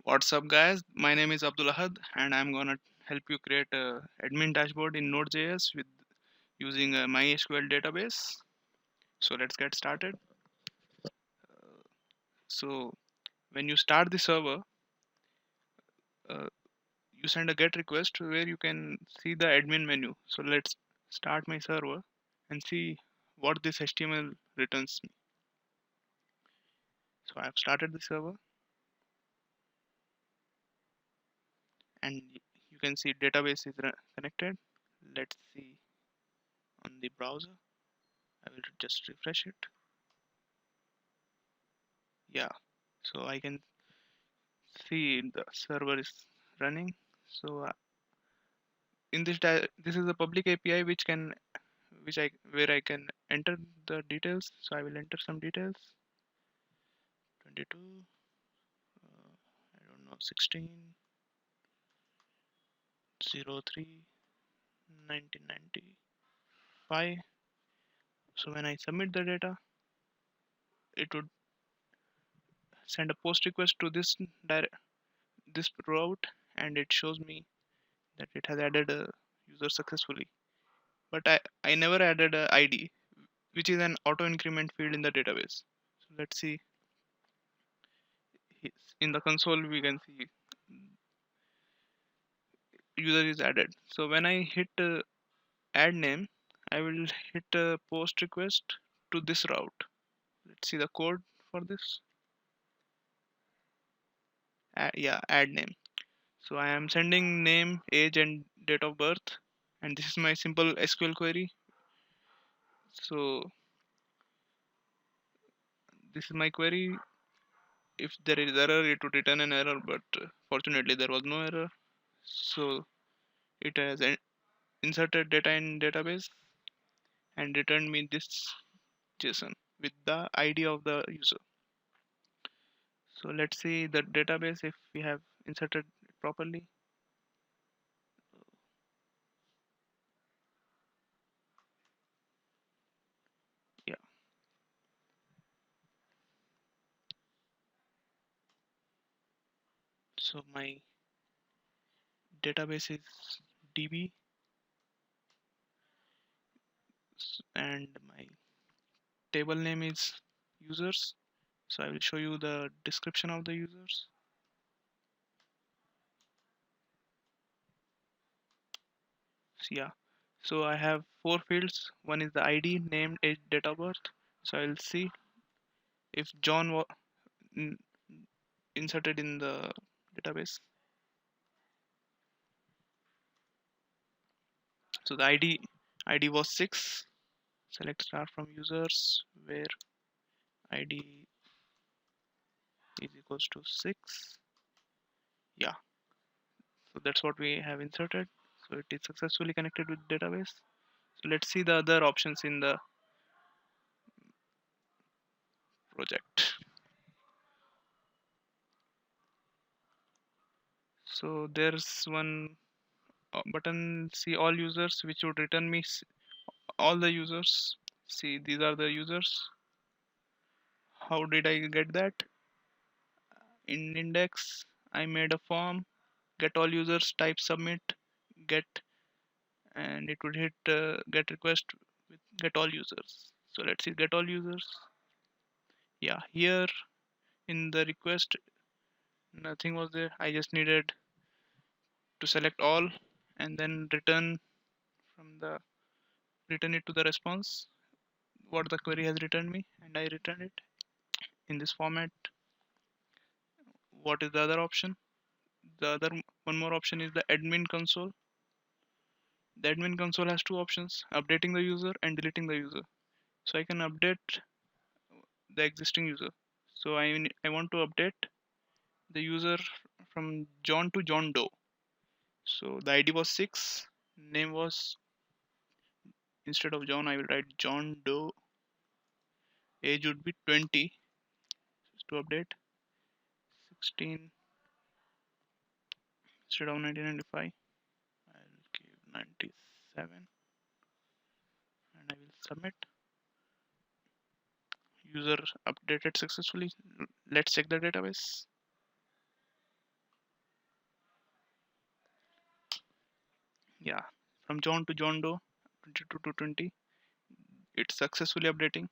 What's up, guys? My name is Abdul Ahad, and I'm gonna help you create a admin dashboard in Node.js with using a MySQL database. So let's get started. So when you start the server, uh, you send a GET request where you can see the admin menu. So let's start my server and see what this HTML returns me. So I've started the server, and you can see database is connected. Let's see on the browser. I will just refresh it. Yeah, so I can see the server is running. So in this is a public API where I can enter the details. So I will enter some details. 22, I don't know, 16, 03, 1995. So when I submit the data, it would send a post request to this route, and it shows me that it has added a user successfully. But I never added a ID, which is an auto increment field in the database. So let's see, in the console we can see user is added. So when I hit add name, I will hit a post request to this route. Let's see the code for this. Yeah, add name. So I am sending name, age, and date of birth, and this is my simple SQL query. So this is my query. If there is error, it would return an error, but fortunately there was no error. So it has inserted data in database and returned me this JSON with the ID of the user. So let's see the database if we have inserted it properly. Yeah, so my database is DB and my table name is users. So I will show you the description of the users. So yeah, so I have four fields. One is the ID, name, age, date of birth. So I will see if John was inserted in the database. So the ID was 6. Select star from users where ID is equals to 6. Yeah, so that's what we have inserted. So it is successfully connected with database. So let's see the other options in the project. So there's one button, see all users, which would return me all the users. See, these are the users. How did I get that? In index, I made a form, get all users, type submit, get, and it would hit get request with get all users. So let's see, get all users. Yeah, here in the request, nothing was there. I just needed to select all and then return it to the response what the query has returned me, and I return it in this format. What is the other option? The other one more option is the admin console. The admin console has two options: updating the user and deleting the user. So I can update the existing user. So I want to update the user from John to John Doe. So the ID was 6, name was, instead of John I will write John Doe, age would be 20. To update 16 instead of 1995, I'll give 97 and I will submit. User updated successfully. Let's check the database. Yeah, from John to John Doe 22 to 20, it's successfully updating.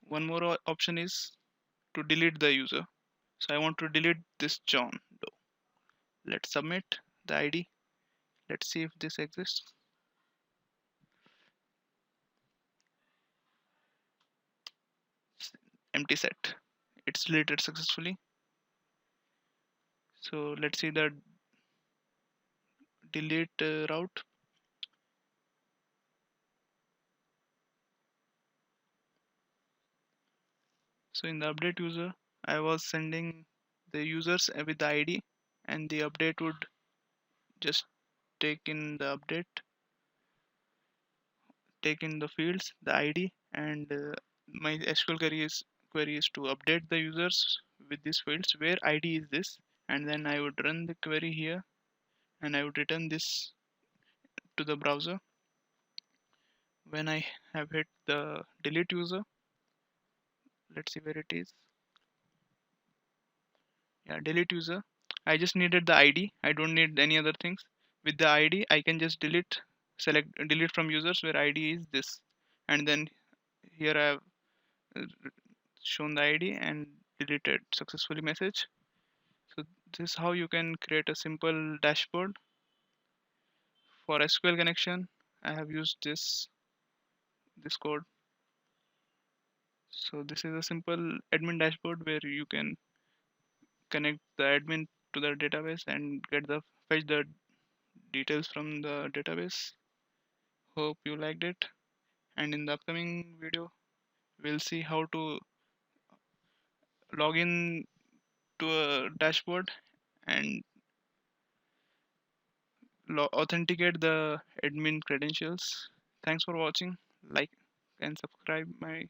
One more option is to delete the user. So I want to delete this John Doe. Let's submit the ID. Let's see if this exists. Empty set. It's deleted successfully. So let's see the delete route. So in the update user, I was sending the users with the ID, and the update would just take in the update, take in the fields, the ID, and my SQL query is to update the users with these fields where ID is this, and then I would run the query here, and I would return this to the browser. When I have hit the delete user, let's see where it is. Yeah, delete user. I just needed the ID. I don't need any other things. With the ID I can just select delete from users where ID is this, and then here I have uh, shown the ID and deleted successfully message. So this is how you can create a simple dashboard for SQL connection. I have used this code. So this is a simple admin dashboard where you can connect the admin to the database and fetch the details from the database. Hope you liked it, and in the upcoming video we'll see how to log in to a dashboard and authenticate the admin credentials. Thanks for watching. Like and subscribe my